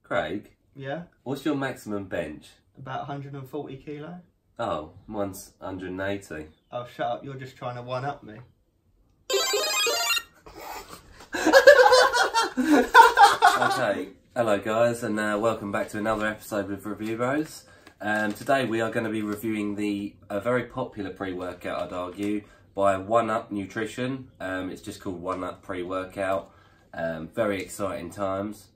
Craig, Yeah? what's your maximum bench? About 140 kilo. Oh, mine's 180. Oh, shut up. You're just trying to one-up me. Okay, hello guys, and welcome back to another episode of Review Bros. Today we are going to be reviewing a very popular pre-workout, I'd argue, by One Up Nutrition. It's just called One Up Pre-Workout. Very exciting times.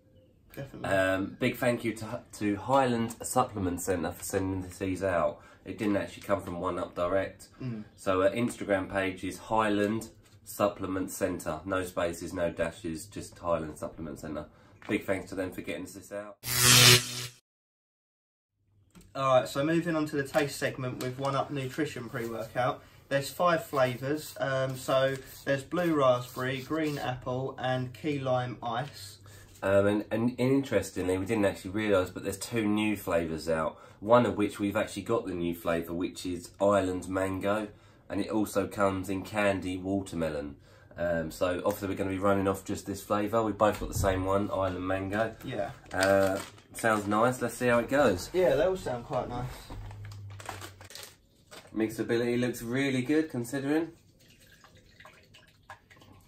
Definitely. Big thank you to Highland Supplement Centre for sending these out. It didn't actually come from One Up direct. So our Instagram page is Highland Supplement Centre. No spaces, no dashes, just Highland Supplement Centre. Big thanks to them for getting us this out. Alright, so moving on to the taste segment with One Up Nutrition pre-workout. There's 5 flavours. So there's blue raspberry, green apple and key lime ice. And interestingly, we didn't actually realise, but there's 2 new flavours out. One of which we've actually got the new flavour, which is Island Mango. And it also comes in candy watermelon. So obviously we're going to be running off just this flavour. We've both got the same one, Island Mango. Yeah. Sounds nice. Let's see how it goes. Yeah, they all sound quite nice. Mixability looks really good considering.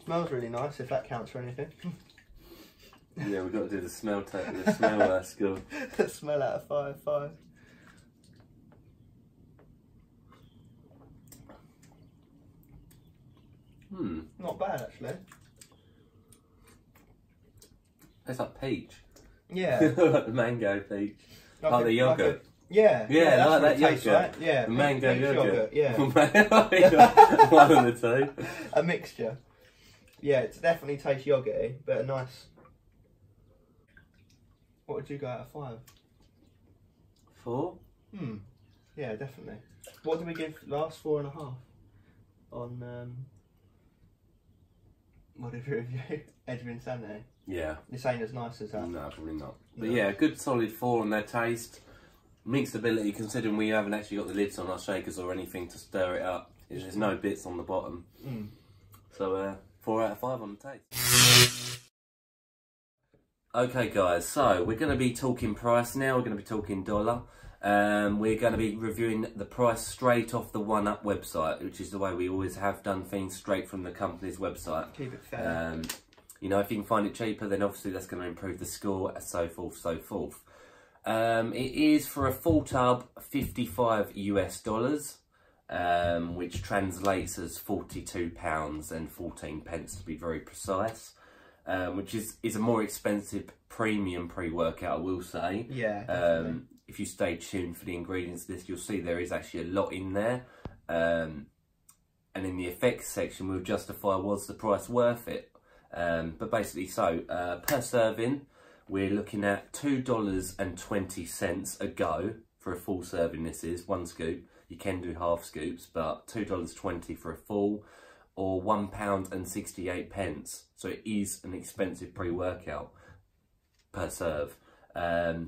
Smells really nice, if that counts for anything. Yeah, we've got to do the smell skill. Smell out of 5. Not bad actually. It's like peach. Yeah. Like the mango peach. Like the yoghurt. Yeah. Yeah, like that tastes, yoghurt. right? Yeah. Mango yoghurt. Yeah. One of the 2. A mixture. Yeah, it definitely tastes yogurty, but a nice. What would you go out of 5? 4? Yeah, definitely. What did we give last? 4.5 on what did we review? Edwin Sandy. Yeah. This ain't as nice as that. No, probably not. But yeah, a good solid 4 on their taste. Mixability, considering we haven't actually got the lids on our shakers or anything to stir it up. There's no bits on the bottom. So 4 out of 5 on the taste. Okay guys, so we're going to be talking price now. We're going to be talking dollar. We're going to be reviewing the price straight off the One Up website, which is the way we always have done things, straight from the company's website. Keep it fair. You know, if you can find it cheaper, then obviously that's going to improve the score, and so forth, so forth. It is for a full tub, $55 US, which translates as £42 and 14 pence to be very precise. Which is a more expensive premium pre-workout, I will say. Yeah. If you stay tuned for the ingredients list, you'll see there is actually a lot in there. And in the effects section, we'll justify, was the price worth it? But basically, per serving, we're looking at $2.20 a go for a full serving. This is 1 scoop. You can do half scoops, but $2.20 for a full, or £1.68. So it is an expensive pre-workout per serve.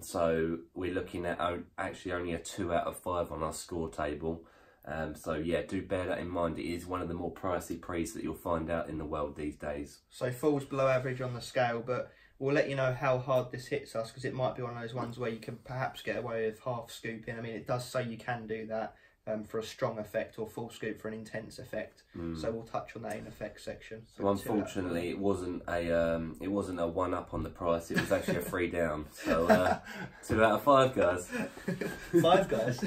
So we're looking at actually only a 2 out of 5 on our score table. So yeah, do bear that in mind. It is one of the more pricey pre's that you'll find out in the world these days. So falls below average on the scale, but we'll let you know how hard this hits us, because it might be one of those ones where you can perhaps get away with half scooping. I mean, it does say you can do that. For a strong effect, or full scoop for an intense effect. So we'll touch on that in effects section. So unfortunately, it wasn't a 1 up on the price. It was actually a 3 down. So 2 out of 5, guys. 5 guys.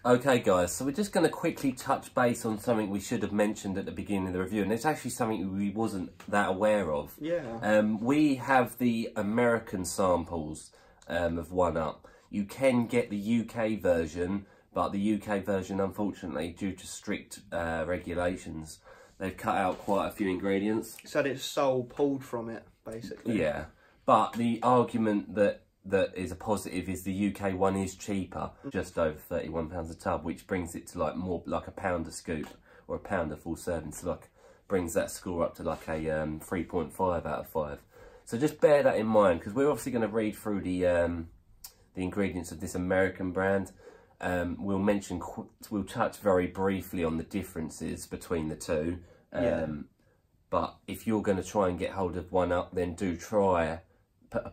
Okay guys, so we're just going to quickly touch base on something we should have mentioned at the beginning of the review, and it's actually something we wasn't that aware of. Yeah. We have the American samples of One Up. You can get the UK version, but the UK version, unfortunately, due to strict regulations, they've cut out quite a few ingredients. So it's sole pulled from it, basically. Yeah, but the argument that is a positive is the UK one is cheaper, just over £31 a tub, which brings it to like more like a £1 a scoop or a £1 a full serving. So like brings that score up to like a 3.5 out of 5. So just bear that in mind, because we're obviously going to read through the ingredients of this American brand. We'll touch very briefly on the differences between the two. But if you're going to try and get hold of one up, then do try.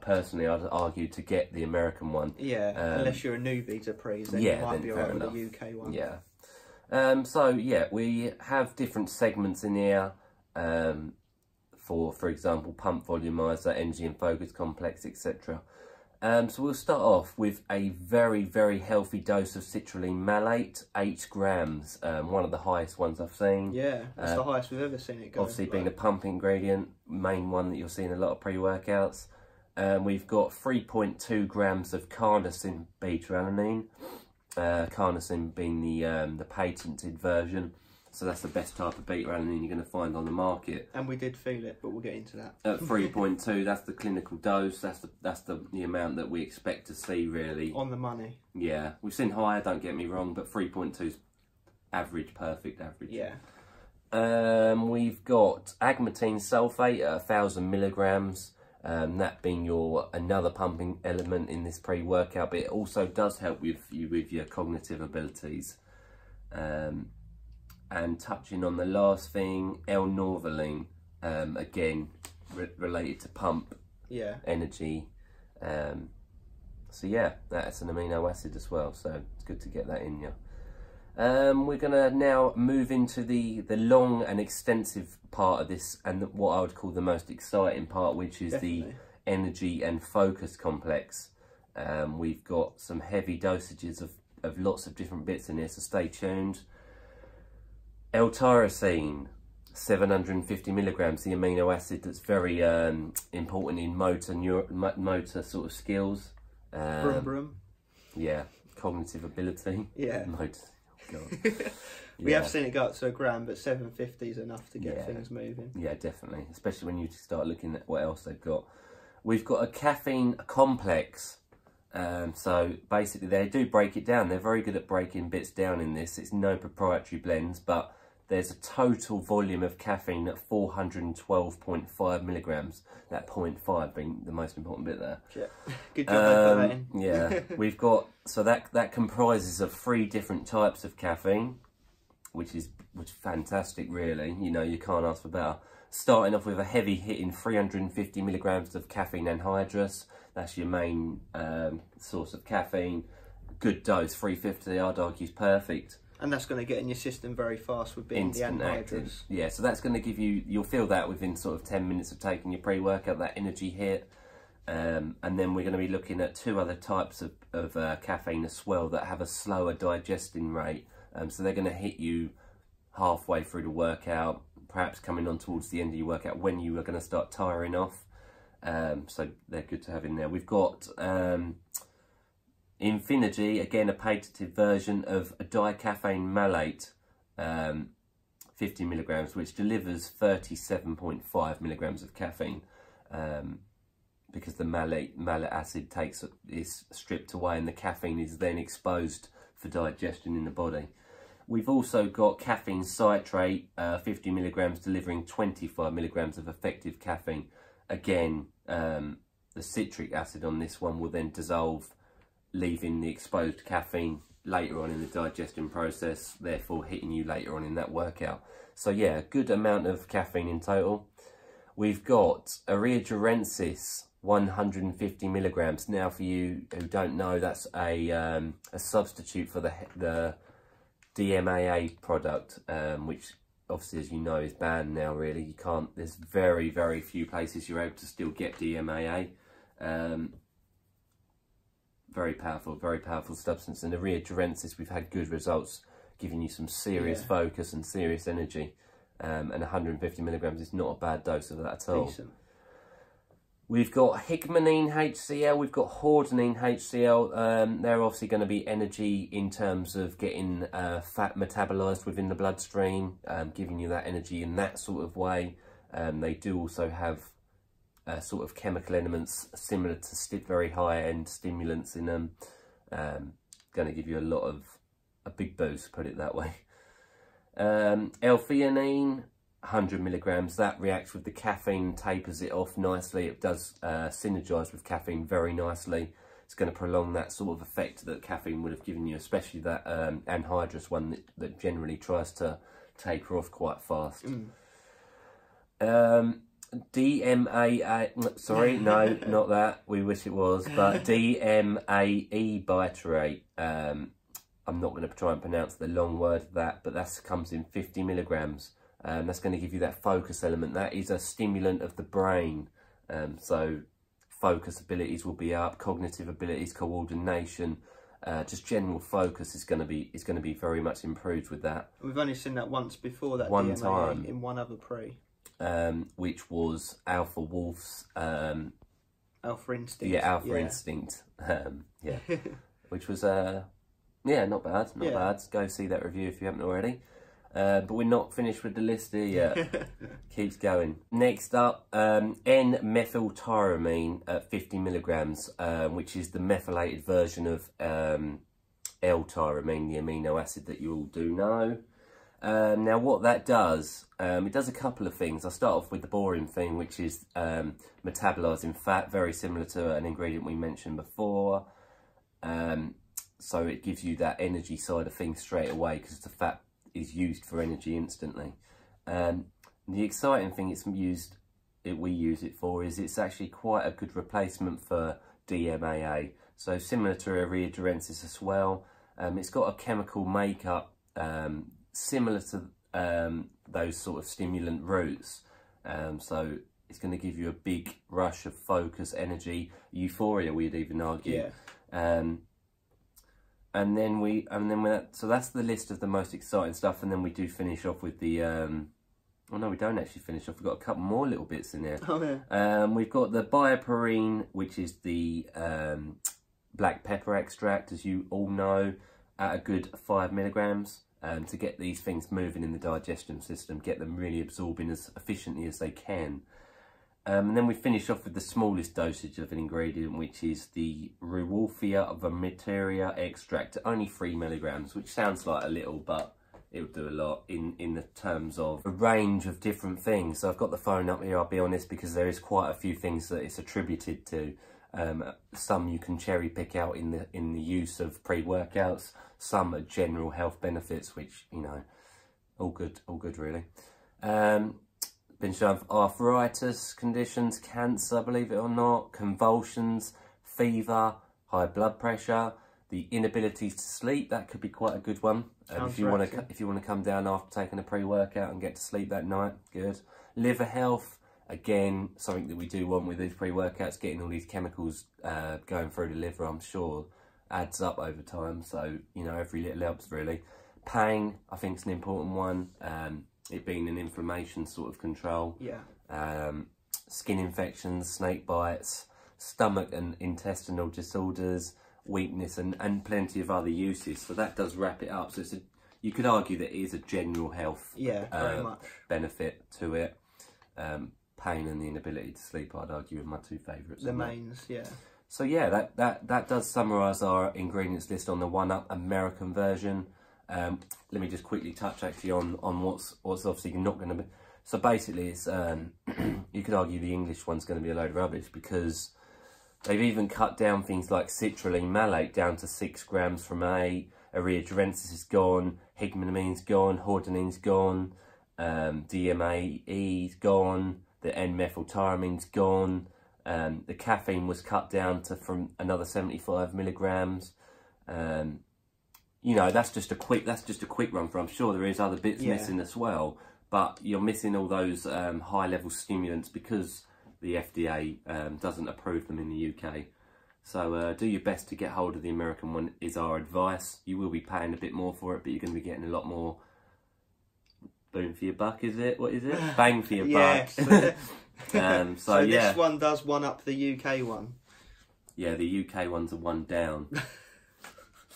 Personally, I'd argue to get the American one. Yeah, unless you're a newbie to Pre's, then yeah, you might then be fair alright with enough. the UK one. Yeah. So yeah, we have different segments in here. For example, pump volumizer, energy and focus complex, etc. So we'll start off with a very, very healthy dose of citrulline malate, 8 grams, one of the highest ones I've seen. Yeah, that's the highest we've ever seen it go. Obviously being a pump ingredient, main one that you'll see in a lot of pre-workouts. We've got 3.2 grams of carnosine beta-alanine, carnosine being the patented version. So that's the best type of beta-alanine you're going to find on the market. And we did feel it, but we'll get into that. At 3.2, that's the clinical dose. That's the amount that we expect to see, really. On the money. Yeah, we've seen higher, don't get me wrong, but 3.2 is average, perfect average. Yeah. We've got agmatine sulfate at 1,000 milligrams. That being another pumping element in this pre-workout, but it also does help with your cognitive abilities. And touching on the last thing, L-norvaline, again related to pump energy. So yeah, that's an amino acid as well, so it's good to get that in you. We're going to now move into the long and extensive part of this, and what I would call the most exciting part, which is the energy and focus complex. We've got some heavy dosages of lots of different bits in here, so stay tuned. L-tyrosine, 750 milligrams, the amino acid that's very important in motor sort of skills. Brum brum. Yeah, cognitive ability. Yeah. Motor. God. We have seen it go up to 1 gram, but 750 is enough to get things moving. Yeah, definitely. Especially when you start looking at what else they've got. We've got a caffeine complex. So basically they do break it down. They're very good at breaking bits down in this. It's no proprietary blends, but there's a total volume of caffeine at 412.5 milligrams. That 0.5 being the most important bit there. Yeah. Good job they put that in. Yeah, we've got, so that comprises of 3 different types of caffeine, which is fantastic, really. You know, you can't ask for better. Starting off with a heavy hitting 350 milligrams of caffeine anhydrous. That's your main source of caffeine. Good dose, 350, I'd argue, is perfect. And that's going to get in your system very fast with being Instant the active. anhydrous. Yeah, so that's going to give you, you'll feel that within sort of 10 minutes of taking your pre-workout, that energy hit. And then we're going to be looking at 2 other types of caffeine as well that have a slower digesting rate. So they're going to hit you halfway through the workout, perhaps coming on towards the end of your workout when you are going to start tiring off. So they're good to have in there. We've got Infinergy, again a patented version of a dicaffeine malate, 50 milligrams, which delivers 37.5 milligrams of caffeine, because the malate acid is stripped away and the caffeine is then exposed for digestion in the body. We've also got caffeine citrate, 50 milligrams, delivering 25 milligrams of effective caffeine. Again, the citric acid on this one will then dissolve, leaving the exposed caffeine later on in the digestion process, therefore hitting you later on in that workout. So yeah, a good amount of caffeine in total. We've got Areogerensis, 150 milligrams. Now, for you who don't know, that's a substitute for the DMAA product, which obviously, as you know, is banned now. Really, you can't. There's very, very few places you're able to still get DMAA. Very powerful substance. And the Areogerensis, we've had good results, giving you some serious focus and serious energy. And 150 milligrams is not a bad dose of that at all. Decent. We've got Higmanine HCl, we've got Hordenine HCl. They're obviously going to be energy in terms of getting fat metabolised within the bloodstream, giving you that energy in that sort of way. They do also have sort of chemical elements similar to very high-end stimulants in them. Going to give you a big boost, put it that way. L-theanine, 100 milligrams, that reacts with the caffeine, tapers it off nicely. It does synergize with caffeine very nicely. It's going to prolong that sort of effect that caffeine would have given you, especially that anhydrous one that generally tries to taper off quite fast. DMAA, sorry, no, not that. We wish it was, but DMAE biterate. I'm not going to try and pronounce the long word of that, but that comes in 50 milligrams. That's going to give you that focus element. That is a stimulant of the brain. So focus abilities will be up, cognitive abilities, coordination, just general focus is going to be very much improved with that. We've only seen that once before, that one DMAA time in one other pre. Which was Alpha Wolf's Alpha Instinct. Yeah, Alpha Instinct. Yeah, which was yeah, not bad, not bad. Go see that review if you haven't already. But we're not finished with the list here yet. Keeps going. Next up, N-methyltyramine at 50 milligrams, which is the methylated version of L-tyramine, the amino acid that you all do know. Now what that does, it does a couple of things. I'll start off with the boring thing, which is metabolising fat, very similar to an ingredient we mentioned before. So it gives you that energy side of things straight away because the fat is used for energy instantly. The exciting thing we use it for is it's actually quite a good replacement for DMAA. So similar to Iridorensis as well. It's got a chemical makeup similar to those sort of stimulant routes. So it's going to give you a big rush of focus, energy, euphoria, we'd even argue. Yeah. So that's the list of the most exciting stuff, and then we do finish off with the oh no, we don't actually finish off. We've got a couple more little bits in there. Oh, yeah. We've got the bioperine, which is the black pepper extract, as you all know, at a good 5 milligrams to get these things moving in the digestion system, get them really absorbing as efficiently as they can. And then we finish off with the smallest dosage of an ingredient, which is the Rewolfia vermitea extract, only 3 milligrams, which sounds like a little, but it will do a lot in the terms of a range of different things. So I've got the phone up here, I'll be honest, because there is quite a few things that it's attributed to. Some you can cherry pick out in the use of pre-workouts, some are general health benefits, which, you know, all good really. Been shown for arthritis conditions, cancer, believe it or not, convulsions, fever, high blood pressure, the inability to sleep. That could be quite a good one. If you want to come down after taking a pre-workout and get to sleep that night, good. Liver health, again, something that we do want with these pre-workouts, getting all these chemicals going through the liver, I'm sure, adds up over time. So, you know, every little helps really. Pain, I think, is an important one. It being an inflammation sort of control. Yeah. Skin infections, snake bites, stomach and intestinal disorders, weakness, and plenty of other uses. So that does wrap it up. So you could argue that it is a general health very much benefit to it. Pain and the inability to sleep, I'd argue, are my two favourites. The mains, yeah. So yeah, that does summarise our ingredients list on the 1UP American version. Let me just quickly touch actually on what's obviously not going to be. So basically, it's you could argue the English one's going to be a load of rubbish because they've even cut down things like citrulline malate down to 6 grams from 8. Iridorensis is gone, higmamine's gone, hordenine gone, DMAE is gone, the N-methyltyramine's gone. The caffeine was cut down to from another 75 milligrams. You know, that's just a quick run for. I'm sure there is other bits missing as well, but you're missing all those high level stimulants because the FDA doesn't approve them in the UK. So do your best to get hold of the American one is our advice. You will be paying a bit more for it, but you're going to be getting a lot more boom for your buck, is it? What is it? Bang for your buck. So yeah. This one does 1UP the UK one. Yeah, the UK one's a 1 down.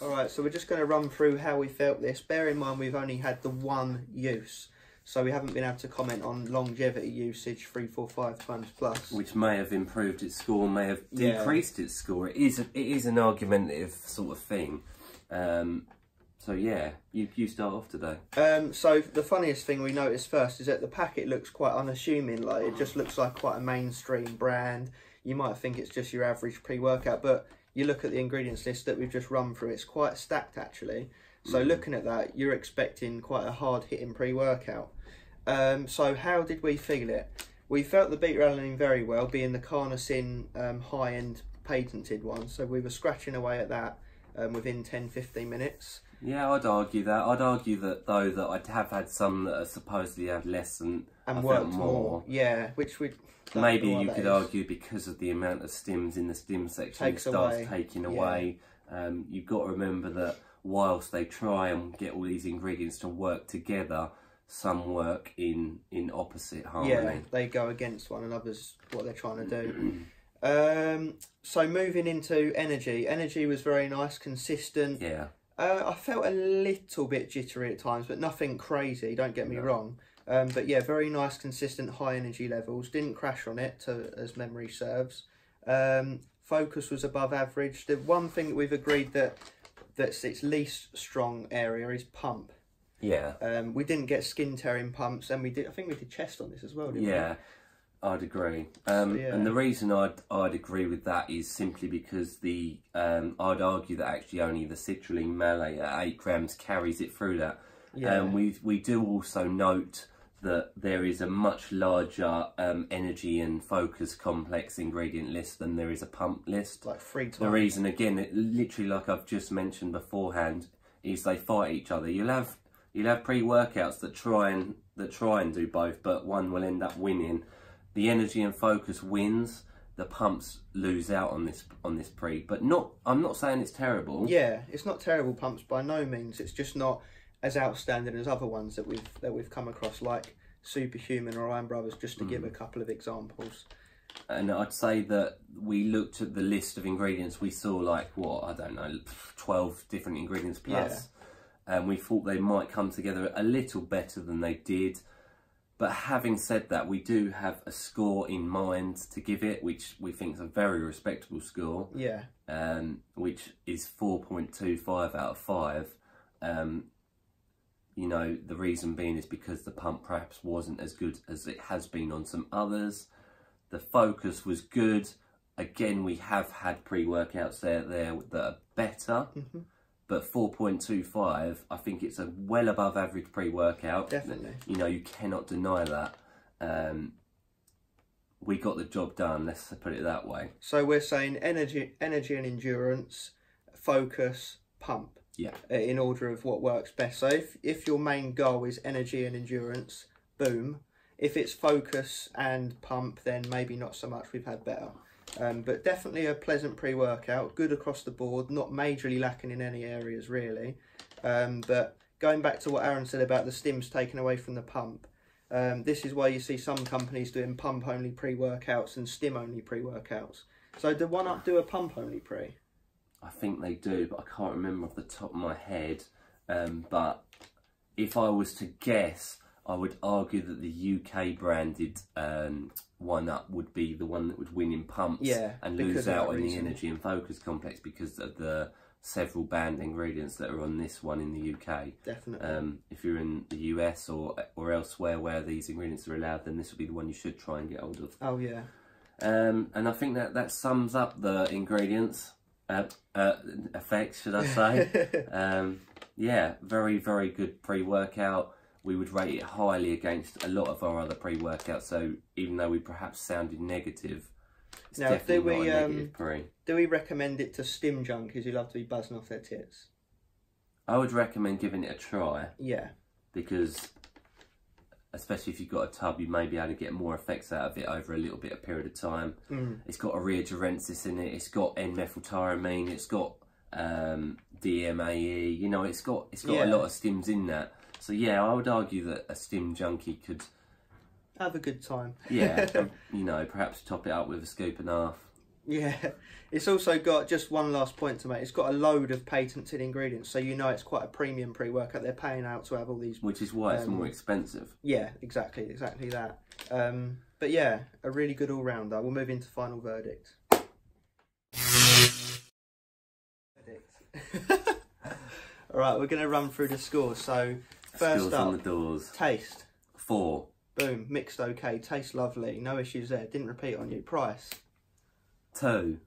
Alright, so we're just going to run through how we felt this. Bear in mind we've only had the one use, so we haven't been able to comment on longevity usage 3, 4, 5 times plus. Which may have improved its score, may have decreased its score. It is an argumentative sort of thing. So yeah, you start off today. So the funniest thing we noticed first is that the packet looks quite unassuming. Like, it just looks like quite a mainstream brand. You might think it's just your average pre-workout, but you look at the ingredients list that we've just run through, it's quite stacked actually. So looking at that, you're expecting quite a hard hitting pre-workout. So how did we feel it? We felt the beta-alanine very well, being the carnosine high-end patented one. So we were scratching away at that within 10-15 minutes. Yeah, I'd argue that. I'd argue that, though, that I'd have had some that are supposedly had less and worked more. Yeah, which we... Maybe you could argue because of the amount of stims in the stim section, it starts taking away. You've got to remember that whilst they try and get all these ingredients to work together, some work in opposite harmony. Yeah, they go against one another's what they're trying to do. So moving into energy. Energy was very nice, consistent. Yeah. I felt a little bit jittery at times, but nothing crazy, don't get me wrong. But yeah, very nice, consistent, high energy levels. Didn't crash on it, as memory serves. Focus was above average. The one thing that we've agreed that's its least strong area is pump. Yeah. We didn't get skin tearing pumps, and I think we did chest on this as well, didn't we? Yeah, I'd agree. And the reason I'd agree with that is simply because I'd argue that actually only the citrulline malate at 8 grams carries it through that. Yeah. We do also note that there is a much larger energy and focus complex ingredient list than there is a pump list. Like 3 times. The reason, again, literally like I've just mentioned beforehand, is they fight each other. You'll have pre-workouts that try and do both, but one will end up winning. The energy and focus wins. The pumps lose out on this pre, but I'm not saying it's terrible. Yeah, it's not terrible pumps by no means. It's just not as outstanding as other ones that we've come across, like Superhuman or Iron Brothers, just to give a couple of examples. And I'd say that we looked at the list of ingredients. We saw like what, I don't know, 12 different ingredients plus. Yeah. And we thought they might come together a little better than they did. But having said that, we do have a score in mind to give it, which we think is a very respectable score. Yeah. Which is 4.25 out of 5. You know, the reason being is because the pump perhaps wasn't as good as it has been on some others. The focus was good. Again, we have had pre-workouts there that are better. But 4.25, I think it's a well above average pre-workout. Definitely. You know, you cannot deny that. We got the job done, let's put it that way. So we're saying energy and endurance, focus, pump. Yeah. In order of what works best. So if your main goal is energy and endurance, boom. If it's focus and pump, then maybe not so much. We've had better. But definitely a pleasant pre-workout, good across the board, not majorly lacking in any areas really. But going back to what Aaron said about the stims taken away from the pump, this is why you see some companies doing pump-only pre-workouts and stim-only pre-workouts. So do one up do a pump-only pre? I think they do, but I can't remember off the top of my head. But if I was to guess, I would argue that the UK branded one up would be the one that would win in pumps, and lose out in the energy and focus complex because of the several banned ingredients that are on this one in the UK. Definitely. If you're in the US or elsewhere where these ingredients are allowed, then this would be the one you should try and get hold of. Oh yeah. And I think that sums up the ingredients. Effects, should I say. Yeah, very, very good pre-workout. We would rate it highly against a lot of our other pre-workouts, so even though we perhaps sounded negative, it's definitely not a negative pre. Do we recommend it to stim junkies who love to be buzzing off their tits? I would recommend giving it a try. Yeah. Because especially if you've got a tub, you may be able to get more effects out of it over a little bit of period of time. It's got a reagerensis in it, it's got N-methyltyramine, it's got DMAE, you know, it's got a lot of stims in that. So yeah, I would argue that a stim junkie could have a good time. Yeah, you know, perhaps top it up with a scoop and a half. Yeah, it's also got, just one last point to make, it's got a load of patented ingredients, so you know it's quite a premium pre-workout. They're paying out to have all these, which is why it's more expensive. Yeah, exactly that. But yeah, a really good all-rounder. We'll move into final verdict. All right, we're going to run through the scores. So first scores up, on the doors. Taste. 4. Boom, mixed okay, tastes lovely, no issues there, didn't repeat on you. Price. 2.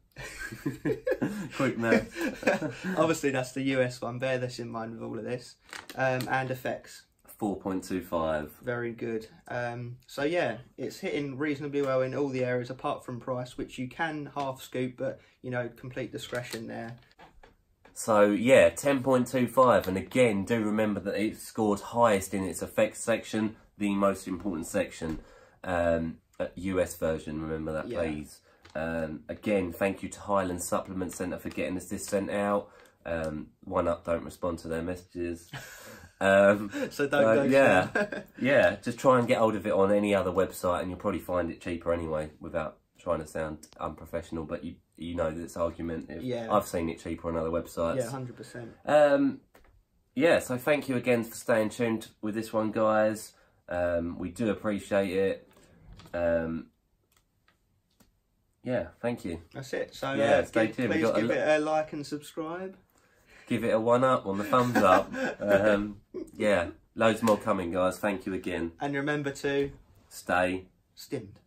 Quick math. Obviously that's the US one, bear this in mind with all of this. And effects. 4.25. Very good. So yeah, it's hitting reasonably well in all the areas apart from price, which you can half scoop, but you know, complete discretion there. So yeah, 10.25, and again, do remember that it scored highest in its effects section, the most important section, US version, remember that, please. Again, thank you to Highland Supplement Centre for getting us this sent out. 1UP don't respond to their messages. So don't yeah, yeah, just try and get hold of it on any other website and you'll probably find it cheaper anyway, without trying to sound unprofessional, but you know this argument. I've seen it cheaper on other websites. Yeah, 100%. Yeah, so thank you again for staying tuned with this one, guys. We do appreciate it. Yeah, thank you. That's it. So yeah, stay tuned. Please give it a like and subscribe. Give it a 1UP on the thumbs up. Yeah, loads more coming, guys. Thank you again. And remember to stay stimmed.